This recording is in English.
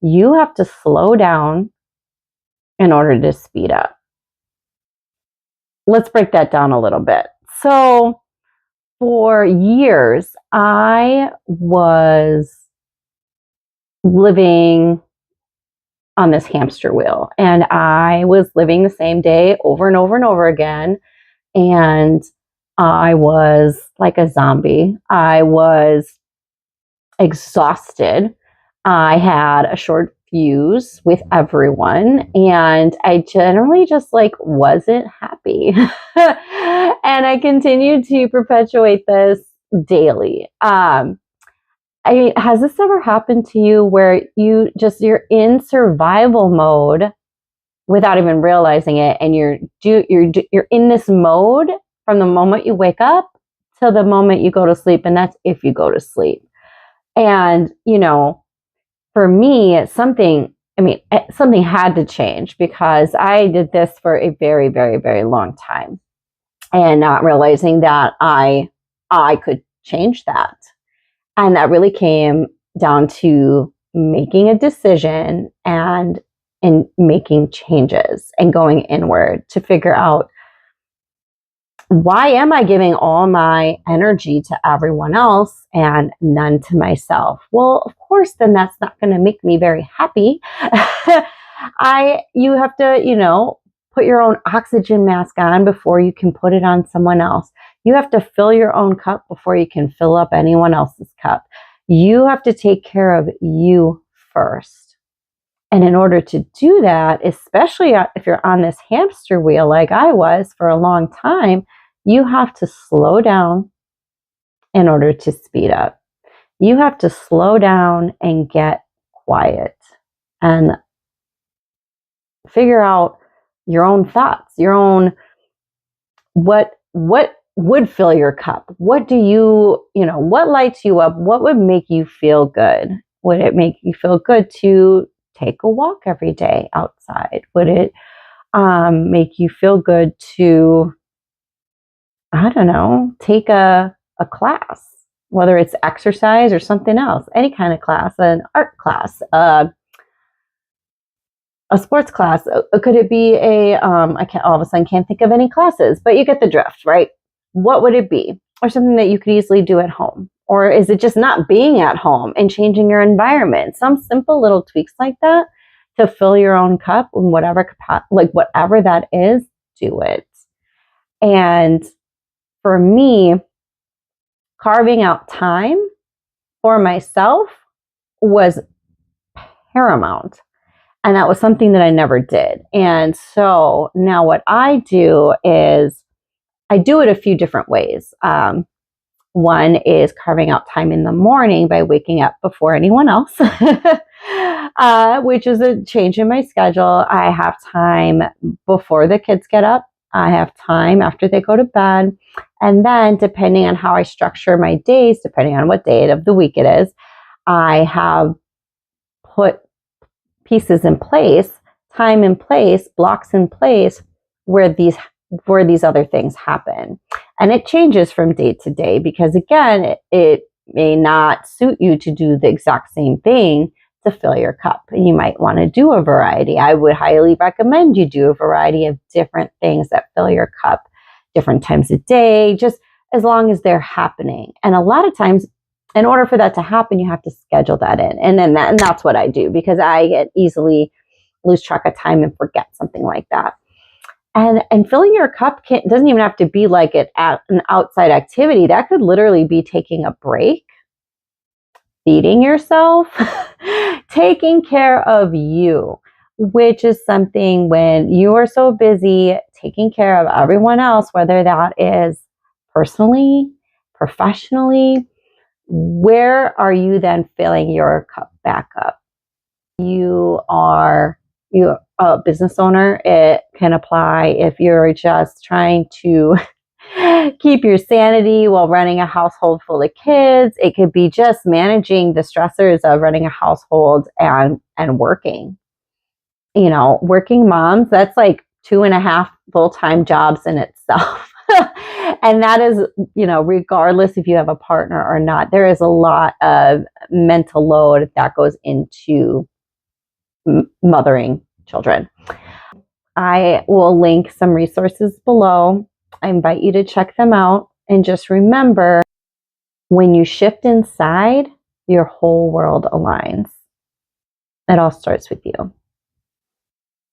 you have to slow down in order to speed up. Let's break that down a little bit. So for years, I was living on this hamster wheel, and I was living the same day over and over and over again. And I was like a zombie. I was exhausted. I had a short fuse with everyone, and I generally just like wasn't happy. And I continued to perpetuate this daily. Has this ever happened to you where you're in survival mode without even realizing it, and you're in this mode from the moment you wake up till the moment you go to sleep, and that's if you go to sleep. And for me, something had to change, because I did this for a very, very, very long time, and not realizing that I could change that. And that really came down to making a decision and making changes and going inward to figure out, why am I giving all my energy to everyone else and none to myself? Well, of course, then that's not going to make me very happy. You have to, put your own oxygen mask on before you can put it on someone else. You have to fill your own cup before you can fill up anyone else's cup. You have to take care of you first. And in order to do that, especially if you're on this hamster wheel like I was for a long time, you have to slow down in order to speed up. You have to slow down and get quiet and figure out your own thoughts, your own, what would fill your cup? What do what lights you up? What would make you feel good? Would it make you feel good to take a walk every day outside? Would it make you feel good to, take a class, whether it's exercise or something else, any kind of class, an art class, a sports class? Could it be I can't all of a sudden can't think of any classes, but you get the drift, right? What would it be? Or something that you could easily do at home? Or is it just not being at home and changing your environment? Some simple little tweaks like that to fill your own cup in whatever that is, do it. And for me, carving out time for myself was paramount. And that was something that I never did. And so now what I do is I do it a few different ways. One is carving out time in the morning by waking up before anyone else, which is a change in my schedule. I have time before the kids get up. I have time after they go to bed. And then depending on how I structure my days, depending on what day of the week it is, I have put pieces in place, time in place, blocks in place where these other things happen. And it changes from day to day, because again, it may not suit you to do the exact same thing to fill your cup. You might want to do a variety. I would highly recommend you do a variety of different things that fill your cup, different times of day, just as long as they're happening. And a lot of times, in order for that to happen, you have to schedule that in. And that's what I do, because I easily lose track of time and forget something like that. And filling your cup doesn't even have to be like an outside activity. That could literally be taking a break, feeding yourself, taking care of you, which is something when you are so busy taking care of everyone else, whether that is personally, professionally, where are you then filling your cup back up? You're a business owner. It can apply if you're just trying to keep your sanity while running a household full of kids. It could be just managing the stressors of running a household and working. Working moms, that's like 2.5 full-time jobs in itself. And that is, regardless if you have a partner or not, there is a lot of mental load that goes into mothering children. I will link some resources below. I invite you to check them out. And just remember, when you shift inside, your whole world aligns. It all starts with you.